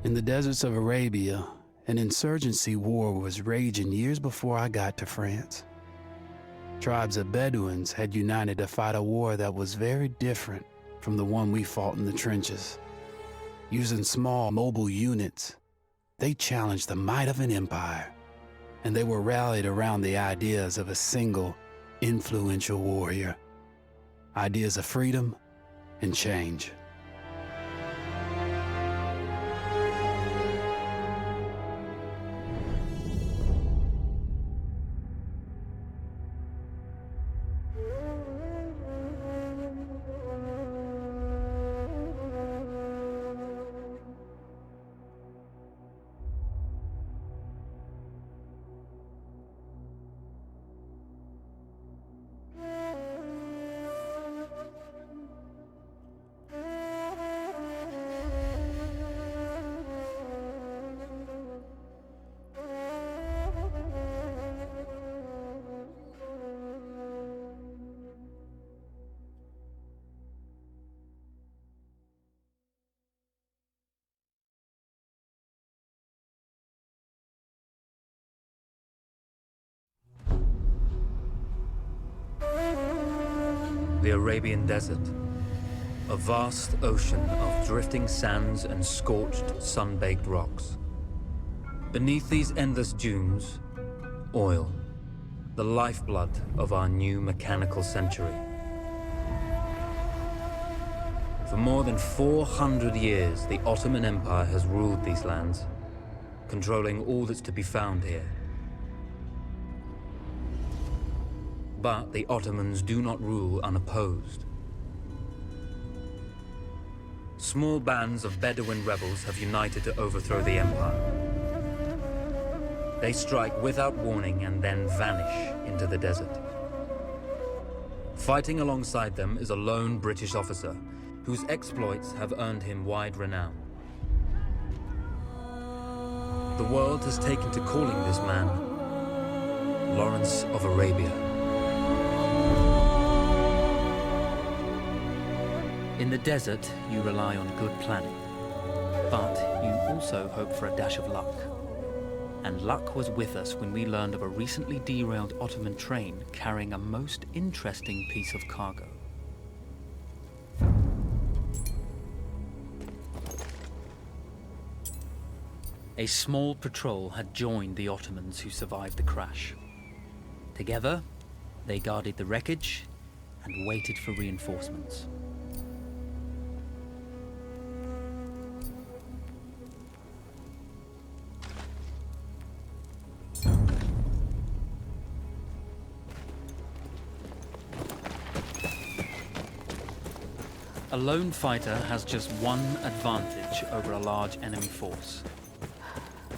In the deserts of Arabia, an insurgency war was raging years before I got to France. Tribes of Bedouins had united to fight a war that was very different from the one we fought in the trenches. Using small, mobile units, they challenged the might of an empire, and they were rallied around the ideas of a single, influential warrior. Ideas of freedom and change. The Arabian Desert, a vast ocean of drifting sands and scorched, sun-baked rocks. Beneath these endless dunes, oil, the lifeblood of our new mechanical century. For more than 400 years, the Ottoman Empire has ruled these lands, controlling all that's to be found here. But the Ottomans do not rule unopposed. Small bands of Bedouin rebels have united to overthrow the empire. They strike without warning and then vanish into the desert. Fighting alongside them is a lone British officer whose exploits have earned him wide renown. The world has taken to calling this man Lawrence of Arabia. In the desert, you rely on good planning, but you also hope for a dash of luck. And luck was with us when we learned of a recently derailed Ottoman train carrying a most interesting piece of cargo. A small patrol had joined the Ottomans who survived the crash. Together, they guarded the wreckage and waited for reinforcements. A lone fighter has just one advantage over a large enemy force.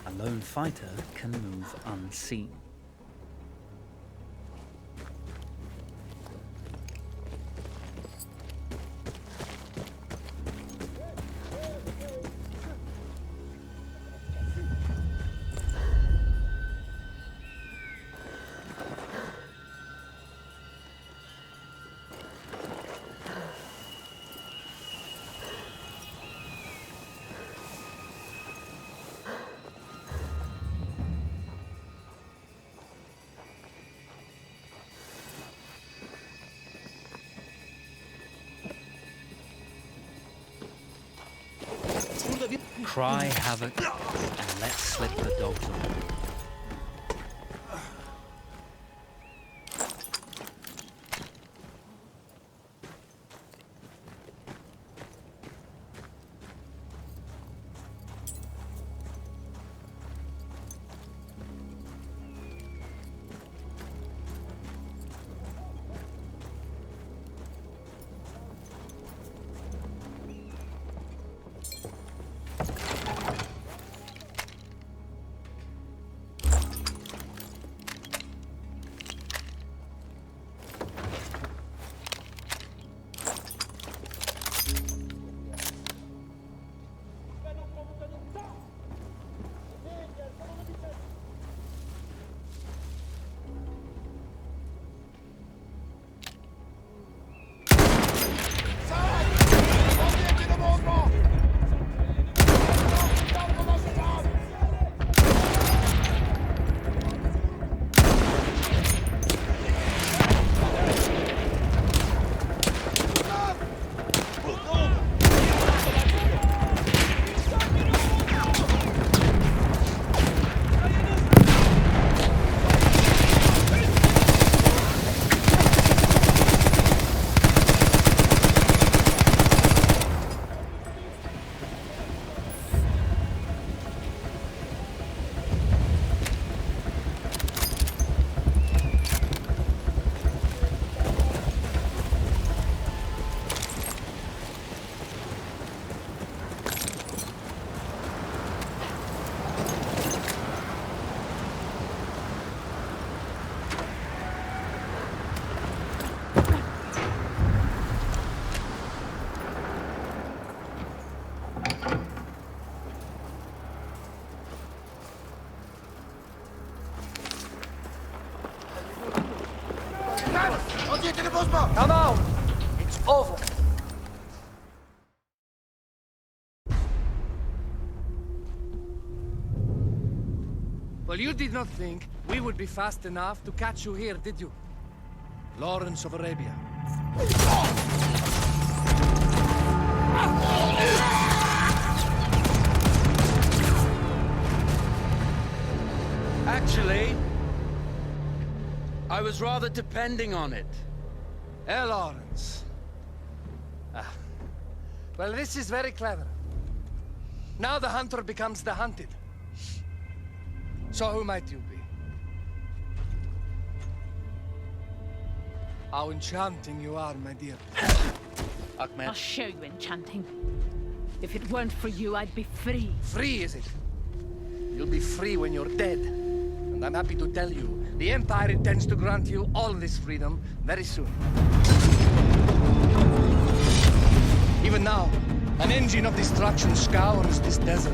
A lone fighter can move unseen. Cry havoc and let slip the dogs away. Come out! It's over. Well, you did not think we would be fast enough to catch you here, did you? Lawrence of Arabia. Actually, I was rather depending on it. Lawrence. Well, this is very clever. Now the hunter becomes the hunted. So who might you be? How enchanting you are, my dear. Ahmed. I'll show you enchanting. If it weren't for you, I'd be free. Free, is it? You'll be free when you're dead. And I'm happy to tell you, the Empire intends to grant you all this freedom very soon. Even now, an engine of destruction scours this desert,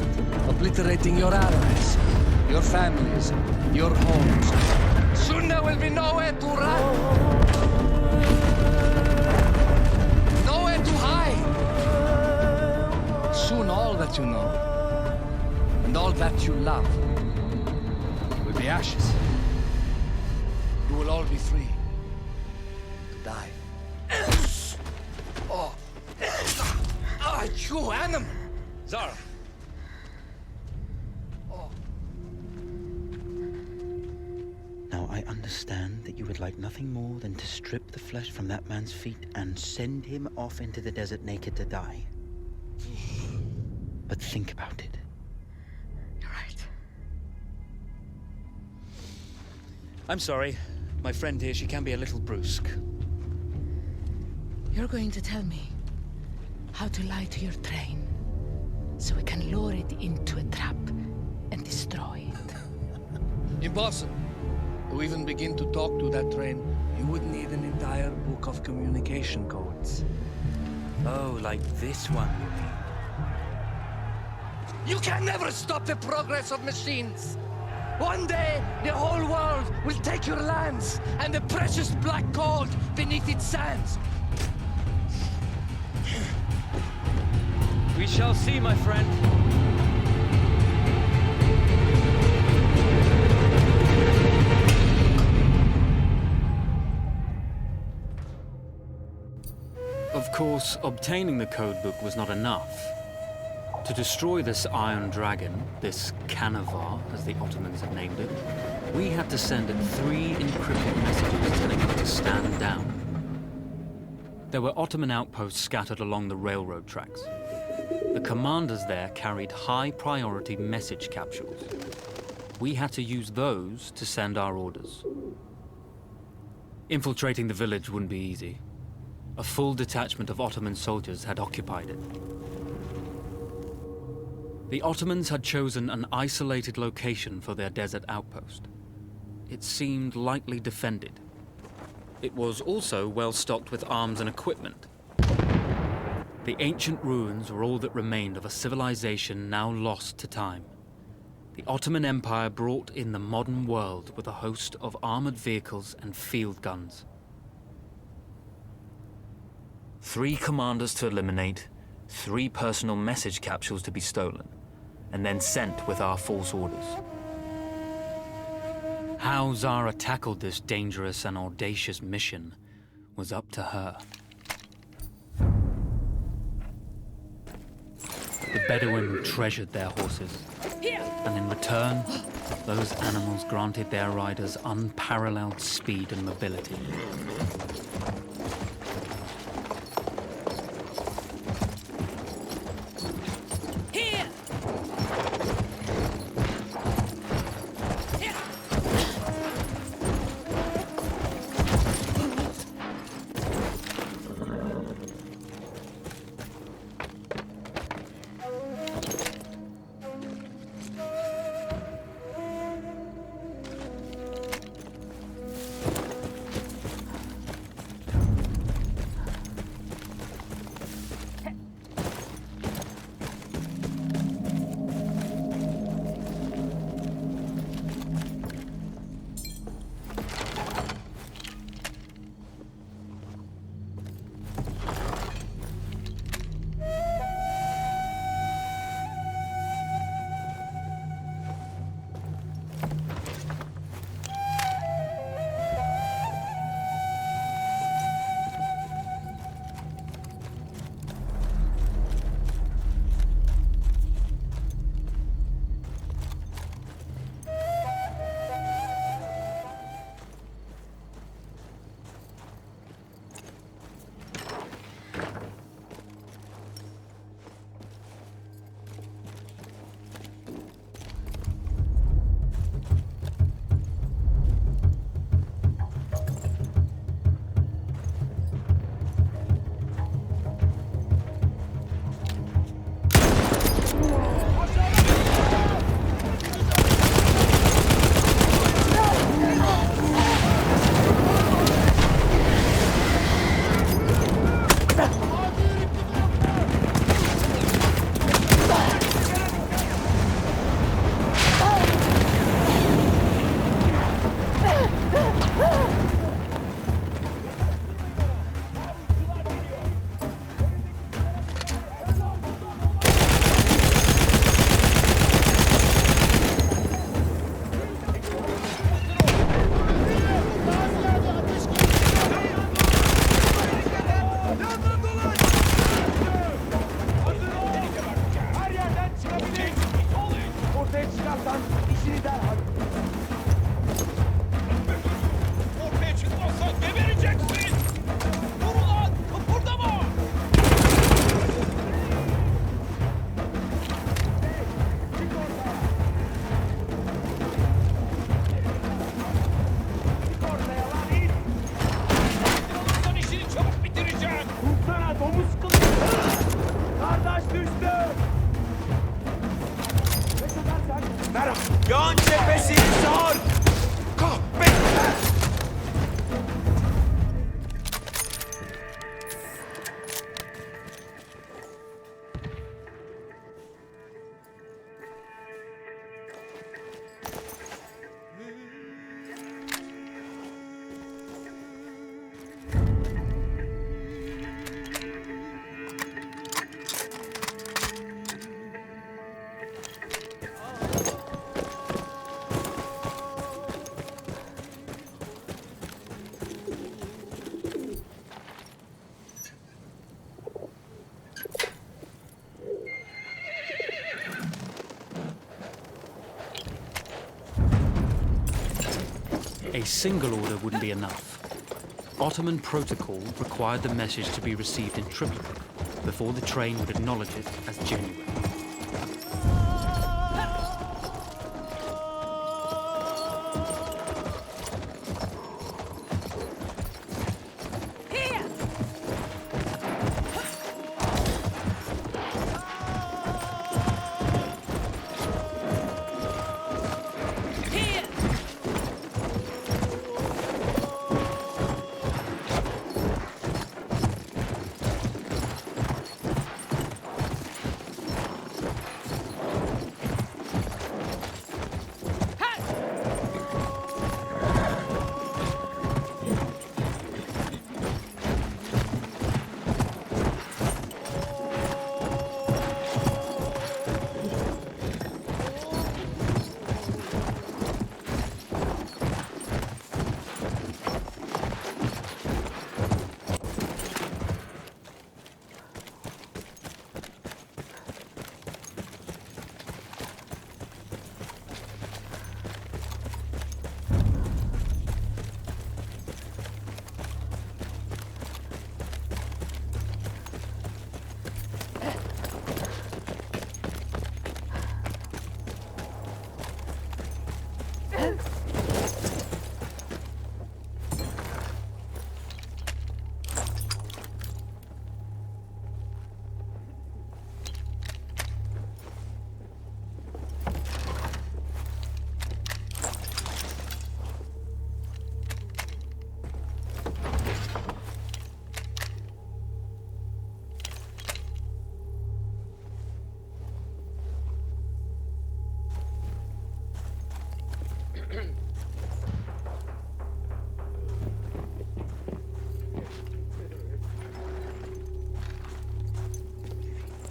obliterating your allies, your families, your homes. Soon there will be nowhere to run. Nowhere to hide. Soon all that you know, and all that you love, will be ashes. You will all be free to die. Oh. Ah, you animal! Zara. Now, I understand that you would like nothing more than to strip the flesh from that man's feet and send him off into the desert naked to die. But think about it. You're right. I'm sorry. My friend here, she can be a little brusque. You're going to tell me how to lie to your train, so we can lure it into a trap and destroy it. Impossible. To even begin to talk to that train, you would need an entire book of communication codes. Oh, like this one, you mean? You can never stop the progress of machines. One day, the whole world will take your lands and the precious black gold beneath its sands. We shall see, my friend. Of course, obtaining the codebook was not enough. To destroy this Iron Dragon, this Canavar, as the Ottomans had named it, we had to send it 3 encrypted messages telling it to stand down. There were Ottoman outposts scattered along the railroad tracks. The commanders there carried high-priority message capsules. We had to use those to send our orders. Infiltrating the village wouldn't be easy. A full detachment of Ottoman soldiers had occupied it. The Ottomans had chosen an isolated location for their desert outpost. It seemed lightly defended. It was also well stocked with arms and equipment. The ancient ruins were all that remained of a civilization now lost to time. The Ottoman Empire brought in the modern world with a host of armored vehicles and field guns. 3 commanders to eliminate, 3 personal message capsules to be stolen, and then sent with our false orders. How Zara tackled this dangerous and audacious mission was up to her. The Bedouin treasured their horses, and in return, those animals granted their riders unparalleled speed and mobility. ortaya çıkarsan işini derhal. Ortaya çıkmazsan gebereceksin! Dur ulan! Kıpırdama! Çık ortaya. Çık ortaya lan it. Olursan işini çabuk bitireceğim! Tutsana domuz kılıcı. Kardeş düştü. Ne kadarsan merhaba. Yan cephesini sar! Kahretme! A single order wouldn't be enough. Ottoman protocol required the message to be received in triplicate before the train would acknowledge it as genuine.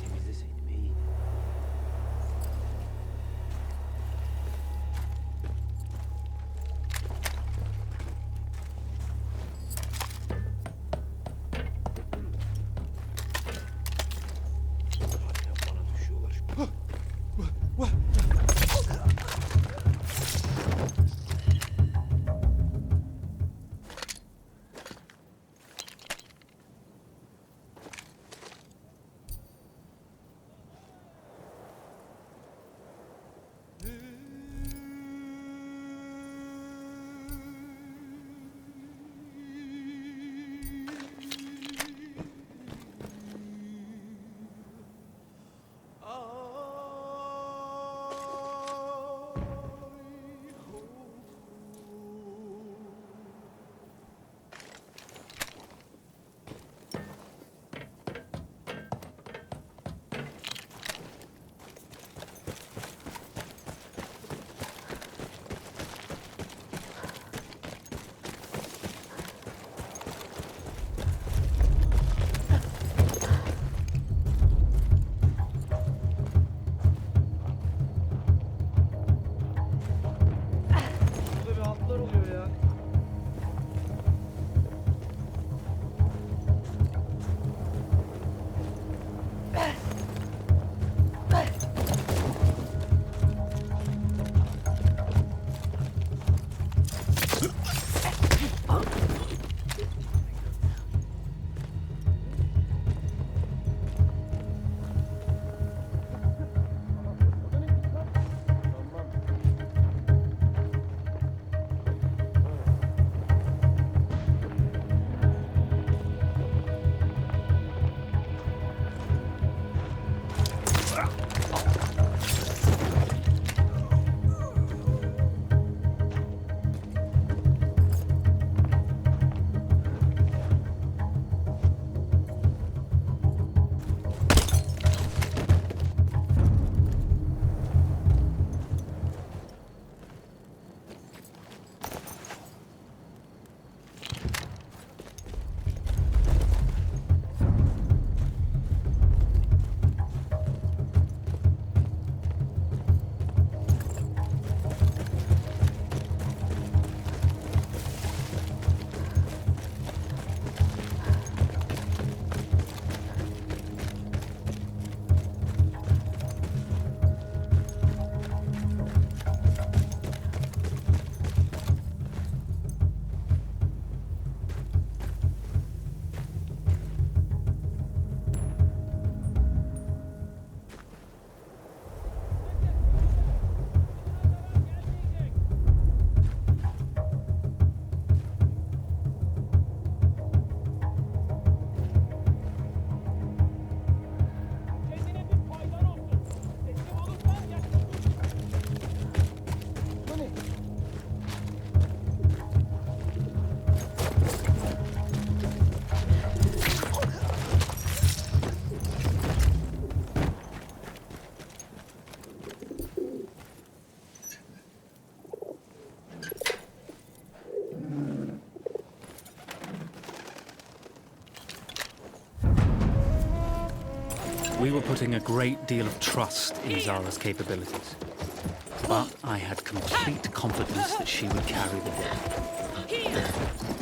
Temizleseydim iyiydi. Kendine bir faydan olsun. Teslim olursan yaşlı Bu ne? We were putting a great deal of trust in Zara's capabilities. But I had complete confidence that she would carry the day. Here!